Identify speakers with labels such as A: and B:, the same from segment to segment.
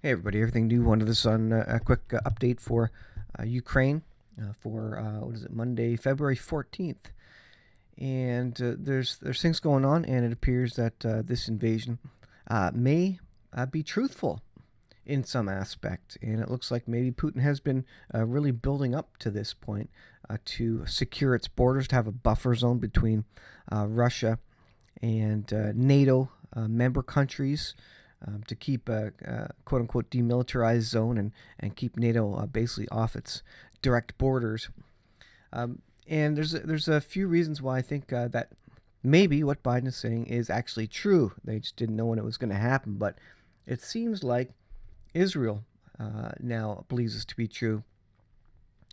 A: Hey everybody, everything new. Wanted this on a quick update for Ukraine for what is it, Monday, February 14th. And there's things going on, and it appears that this invasion may be truthful in some aspect. And it looks like maybe Putin has been really building up to this point to secure its borders, to have a buffer zone between Russia and NATO member countries, to keep a quote unquote demilitarized zone and keep NATO basically off its direct borders. And there's a few reasons why I think that maybe what Biden is saying is actually true. They just didn't know when it was going to happen, but it seems like Israel now believes this to be true.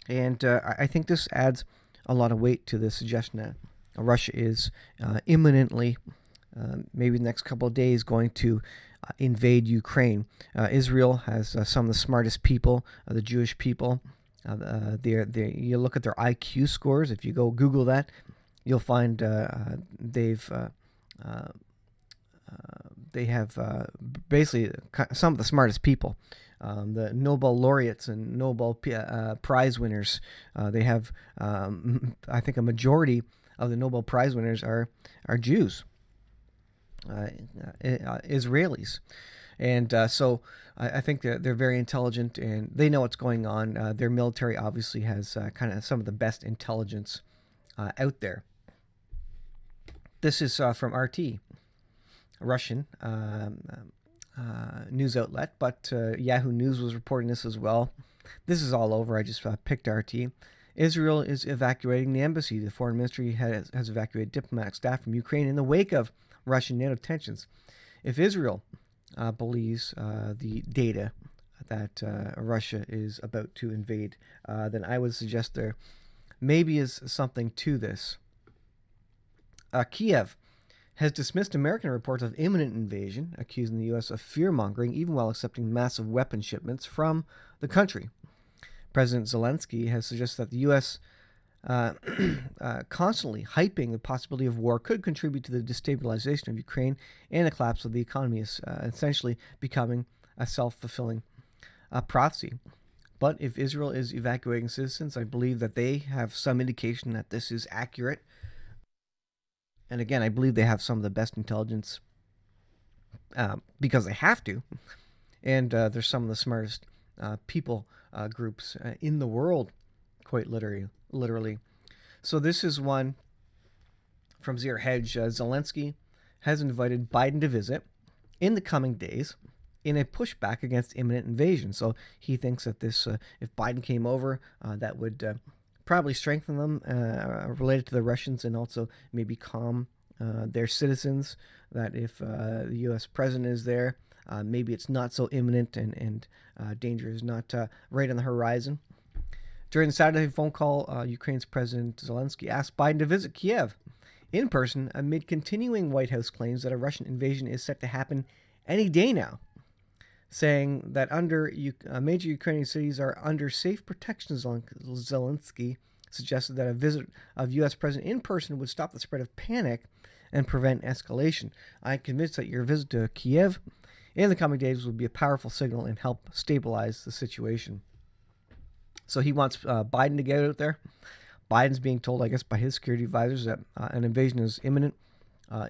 A: And I think this adds a lot of weight to the suggestion that Russia is imminently, maybe the next couple of days, going to invade Ukraine. Israel has some of the smartest people, the Jewish people. You look at their IQ scores. If you go Google that, you'll find they have basically some of the smartest people. The Nobel laureates and Nobel Prize winners. They have, I think, a majority of the Nobel Prize winners are Jews, Israelis. And so I think that they're very intelligent and they know what's going on. Their military obviously has kind of some of the best intelligence out there. This is from RT, Russian news outlet, but Yahoo News was reporting this as well. This is all over. I just picked RT. Israel is evacuating the embassy. The foreign ministry has evacuated diplomatic staff from Ukraine in the wake of Russian NATO tensions. If Israel believes the data that Russia is about to invade, then I would suggest there maybe is something to this. Kiev has dismissed American reports of imminent invasion, accusing the U.S. of fear-mongering, even while accepting massive weapon shipments from the country. President Zelensky has suggested that the U.S. Constantly hyping the possibility of war could contribute to the destabilization of Ukraine and the collapse of the economy, essentially becoming a self-fulfilling prophecy. But if Israel is evacuating citizens, I believe that they have some indication that this is accurate. And again, I believe they have some of the best intelligence because they have to. And they're some of the smartest people groups in the world, quite literally. So this is one from Zero Hedge. Zelensky has invited Biden to visit in the coming days in a pushback against imminent invasion. So he thinks that this, if Biden came over, that would probably strengthen them related to the Russians, and also maybe calm their citizens, that if the U.S. president is there, maybe it's not so imminent and danger is not right on the horizon. During the Saturday phone call, Ukraine's President Zelensky asked Biden to visit Kiev in person amid continuing White House claims that a Russian invasion is set to happen any day now, saying that major Ukrainian cities are under safe protection. Zelensky suggested that a visit of U.S. President in person would stop the spread of panic and prevent escalation. I'm convinced that your visit to Kiev in the coming days will be a powerful signal and help stabilize the situation. So he wants Biden to get out there. Biden's being told, I guess, by his security advisors that an invasion is imminent.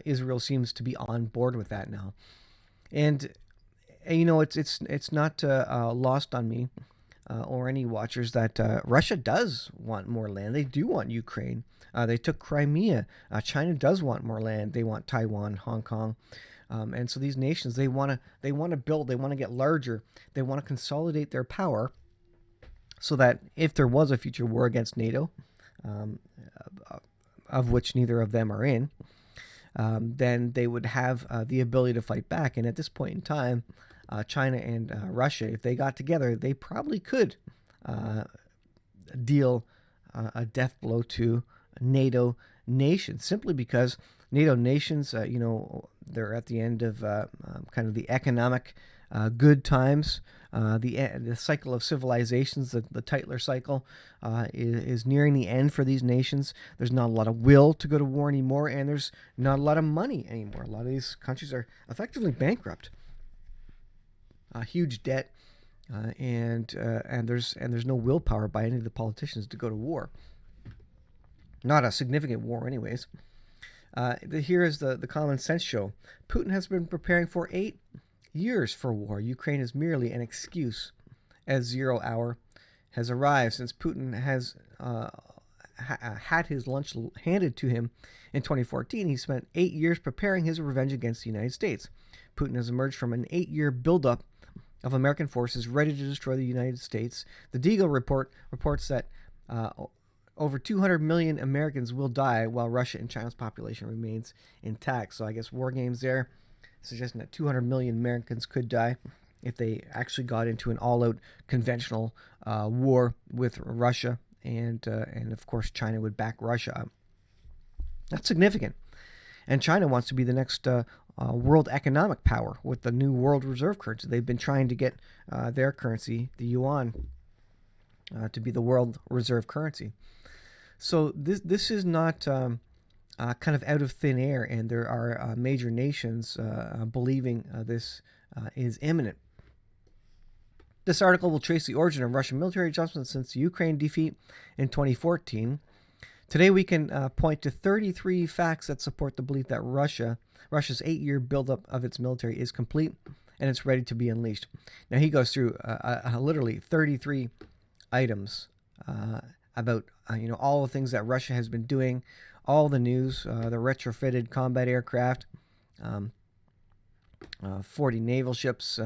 A: Israel seems to be on board with that now. And you know, it's not lost on me or any watchers that Russia does want more land. They do want Ukraine. They took Crimea. China does want more land. They want Taiwan, Hong Kong. And so these nations, they want to build. They want to get larger. They want to consolidate their power, so that if there was a future war against NATO, of which neither of them are in, then they would have the ability to fight back. And at this point in time, China and Russia, if they got together, they probably could deal a death blow to NATO nations, simply because NATO nations, they're at the end of kind of the economic good times. The cycle of civilizations, the Tytler cycle, is nearing the end for these nations. There's not a lot of will to go to war anymore, and there's not a lot of money anymore. A lot of these countries are effectively bankrupt. huge debt, and there's no willpower by any of the politicians to go to war. Not a significant war, anyways. Here is the common sense show. Putin has been preparing for 8 years for war. Ukraine is merely an excuse, as 0 hour has arrived since Putin has had his lunch handed to him in 2014. He spent 8 years preparing his revenge against the United States. Putin has emerged from an 8-year buildup of American forces ready to destroy the United States. The Deagle report reports that over 200 million Americans will die while Russia and China's population remains intact. So I guess war games there, suggesting that 200 million Americans could die if they actually got into an all-out conventional war with Russia, and of course China would back Russia up. That's significant. And China wants to be the next world economic power with the new world reserve currency. They've been trying to get their currency, the yuan, to be the world reserve currency. So this is not kind of out of thin air, and there are major nations believing this is imminent. This article will trace the origin of Russian military adjustments since the Ukraine defeat in 2014. Today we can point to 33 facts that support the belief that Russia's 8-year buildup of its military is complete and it's ready to be unleashed. Now he goes through literally 33 items about all the things that Russia has been doing, all the news, the retrofitted combat aircraft, 40 naval ships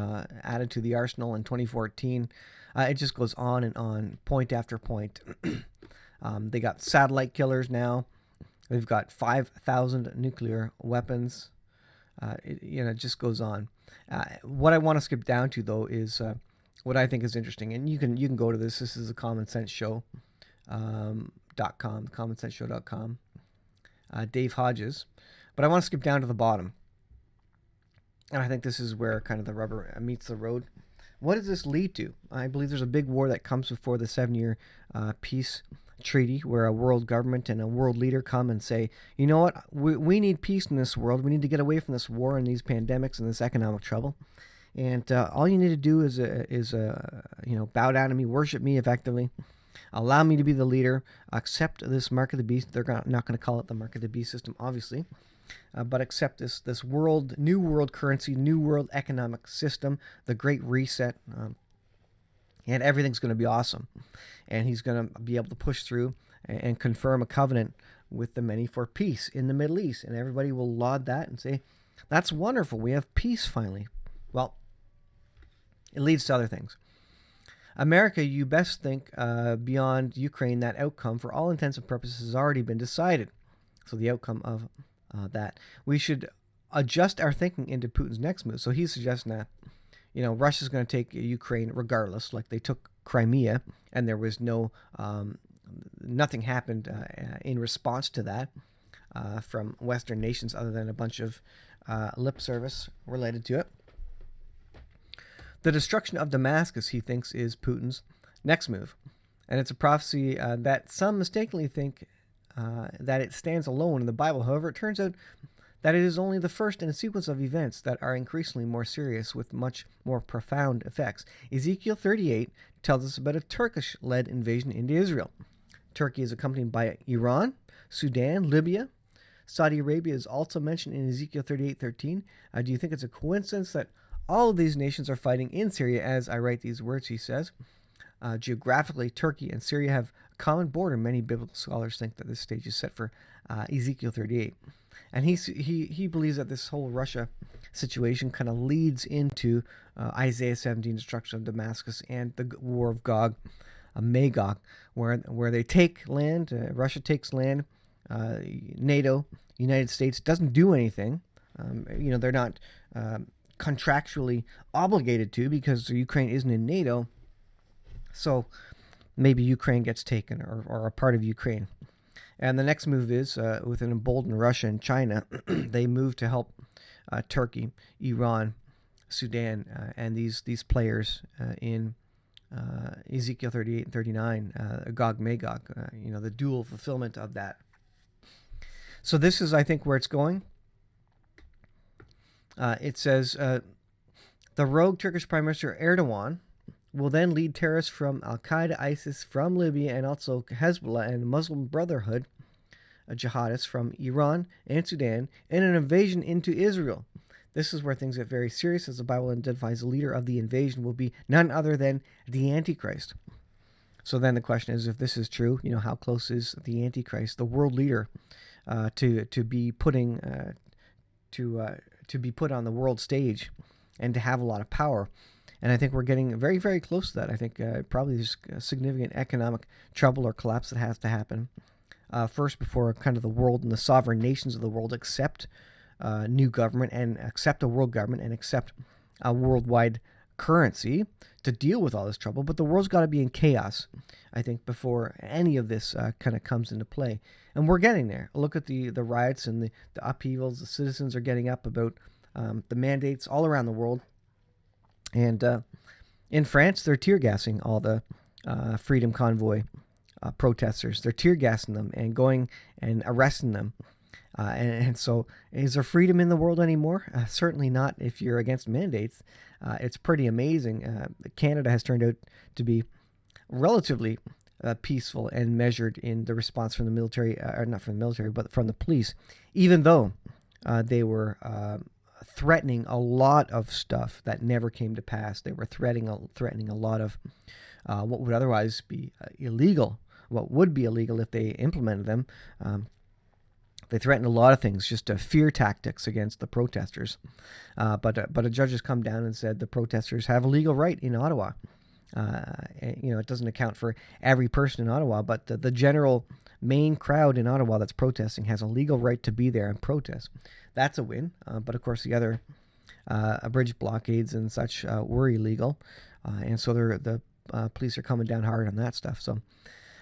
A: added to the arsenal in 2014. It just goes on and on, point after point. They got satellite killers now. They've got 5,000 nuclear weapons. It just goes on. What I want to skip down to, though, is what I think is interesting. And you can go to this. This is a Common Sense Show. .com, commonsenseshow.com, Dave Hodges. But I want to skip down to the bottom. And I think this is where kind of the rubber meets the road. What does this lead to? I believe there's a big war that comes before the 7-year peace treaty, where a world government and a world leader come and say, you know what, we need peace in this world. We need to get away from this war and these pandemics and this economic trouble. And all you need to do is bow down to me, worship me effectively. Allow me to be the leader. Accept this mark of the beast. They're not going to call it the mark of the beast system, obviously, but accept this new world currency, new world economic system, the Great Reset, and everything's going to be awesome. And he's going to be able to push through and confirm a covenant with the many for peace in the Middle East, and everybody will laud that and say, "That's wonderful. We have peace finally." Well, it leads to other things. America, you best think beyond Ukraine, that outcome, for all intents and purposes, has already been decided. So the outcome of that. We should adjust our thinking into Putin's next move. So he's suggesting that, Russia's going to take Ukraine regardless, like they took Crimea, and there was nothing happened in response to that from Western nations other than a bunch of lip service related to it. The destruction of Damascus, he thinks, is Putin's next move. And it's a prophecy that some mistakenly think that it stands alone in the Bible. However, it turns out that it is only the first in a sequence of events that are increasingly more serious with much more profound effects. Ezekiel 38 tells us about a Turkish-led invasion into Israel. Turkey is accompanied by Iran, Sudan, Libya. Saudi Arabia is also mentioned in Ezekiel 38:13. Do you think it's a coincidence that all of these nations are fighting in Syria as I write these words, he says. Geographically, Turkey and Syria have a common border. Many biblical scholars think that this stage is set for Ezekiel 38. And he believes that this whole Russia situation kind of leads into Isaiah 17, destruction of Damascus, and the war of Gog, Magog, where they take land, Russia takes land, NATO, United States doesn't do anything. They're not contractually obligated to, because Ukraine isn't in NATO. So maybe Ukraine gets taken, or a part of Ukraine. And the next move is, with an emboldened Russia and China, they move to help Turkey, Iran, Sudan, and these players in Ezekiel 38 and 39, Gog Magog, the dual fulfillment of that. So this is, I think, where it's going. It says The rogue Turkish Prime Minister Erdogan will then lead terrorists from Al-Qaeda, ISIS from Libya, and also Hezbollah and Muslim Brotherhood, jihadists from Iran and Sudan, in an invasion into Israel. This is where things get very serious, as the Bible identifies the leader of the invasion will be none other than the Antichrist. So then the question is, if this is true, how close is the Antichrist, the world leader, to be putting to be put on the world stage and to have a lot of power? And I think we're getting very, very close to that. I think probably there's significant economic trouble or collapse that has to happen first before kind of the world and the sovereign nations of the world accept new government and accept a world government and accept a worldwide currency to deal with all this trouble. But the world's got to be in chaos, I think, before any of this kind of comes into play. And we're getting there. Look at the riots and the upheavals. The citizens are getting up about the mandates all around the world. And in France, they're tear gassing all the Freedom Convoy protesters. They're tear gassing them and going and arresting them. And so, is there freedom in the world anymore? Certainly not if you're against mandates. It's pretty amazing. Canada has turned out to be relatively peaceful and measured in the response from the military, or not from the military, but from the police, even though they were threatening a lot of stuff that never came to pass. They were threatening a lot of what would otherwise be illegal, what would be illegal if they implemented them. They threatened a lot of things, just fear tactics against the protesters. But a judge has come down and said the protesters have a legal right in Ottawa. It doesn't account for every person in Ottawa, but the general main crowd in Ottawa that's protesting has a legal right to be there and protest. That's a win. But of course, the other bridge blockades and such were illegal, and so the police are coming down hard on that stuff. So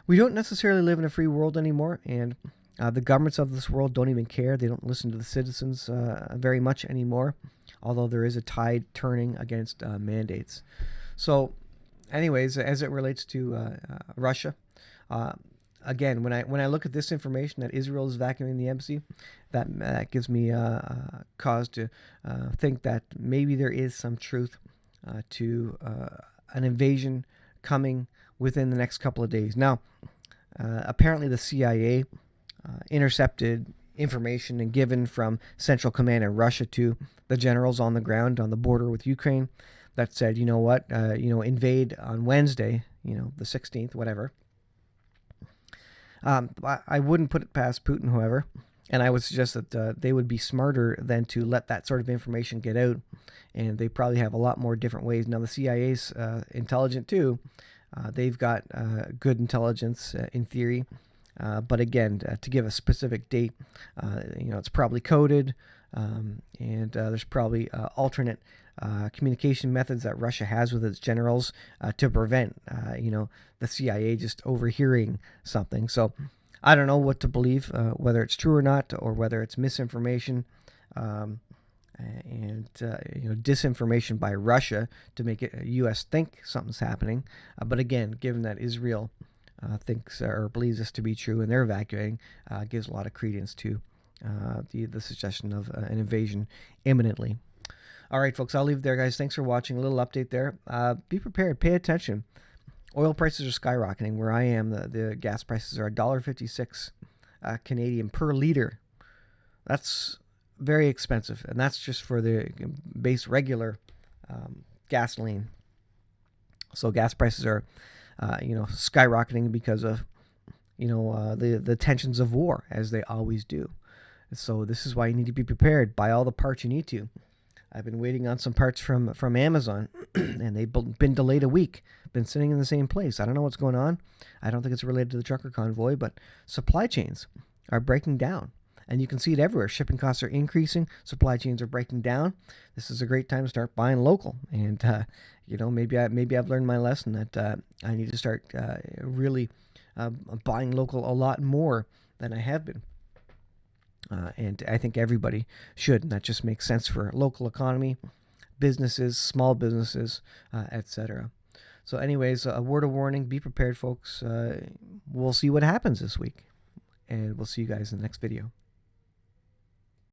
A: we don't necessarily live in a free world anymore, and the governments of this world don't even care. They don't listen to the citizens very much anymore, although there is a tide turning against mandates. So anyways, as it relates to Russia, again, when I look at this information that Israel is vacuuming the embassy, that gives me cause to think that maybe there is some truth to an invasion coming within the next couple of days. Now, apparently the CIA intercepted information and given from Central Command in Russia to the generals on the ground on the border with Ukraine that said, invade on Wednesday, the 16th, whatever. I wouldn't put it past Putin, however, and I would suggest that they would be smarter than to let that sort of information get out, and they probably have a lot more different ways. Now, the CIA's intelligent too. They've got good intelligence in theory. But again, to give a specific date, it's probably coded, and there's probably alternate communication methods that Russia has with its generals to prevent, the CIA just overhearing something. So I don't know what to believe, whether it's true or not, or whether it's misinformation and disinformation by Russia to make it U.S. think something's happening. But again, given that Israel thinks or believes this to be true and they're evacuating, gives a lot of credence to the suggestion of an invasion imminently. All right, folks, I'll leave it there, guys. Thanks for watching. A little update there. Be prepared. Pay attention. Oil prices are skyrocketing. Where I am, the gas prices are $1.56 Canadian per liter. That's very expensive, and that's just for the base regular gasoline. So gas prices are skyrocketing because of, the tensions of war, as they always do. So this is why you need to be prepared. Buy all the parts you need to. I've been waiting on some parts from Amazon, and they've been delayed a week. Been sitting in the same place. I don't know what's going on. I don't think it's related to the trucker convoy, but supply chains are breaking down. And you can see it everywhere. Shipping costs are increasing. Supply chains are breaking down. This is a great time to start buying local. And maybe I've learned my lesson that I need to start really buying local a lot more than I have been. And I think everybody should. And that just makes sense for local economy, businesses, small businesses, etc. So, anyways, a word of warning: be prepared, folks. We'll see what happens this week, and we'll see you guys in the next video.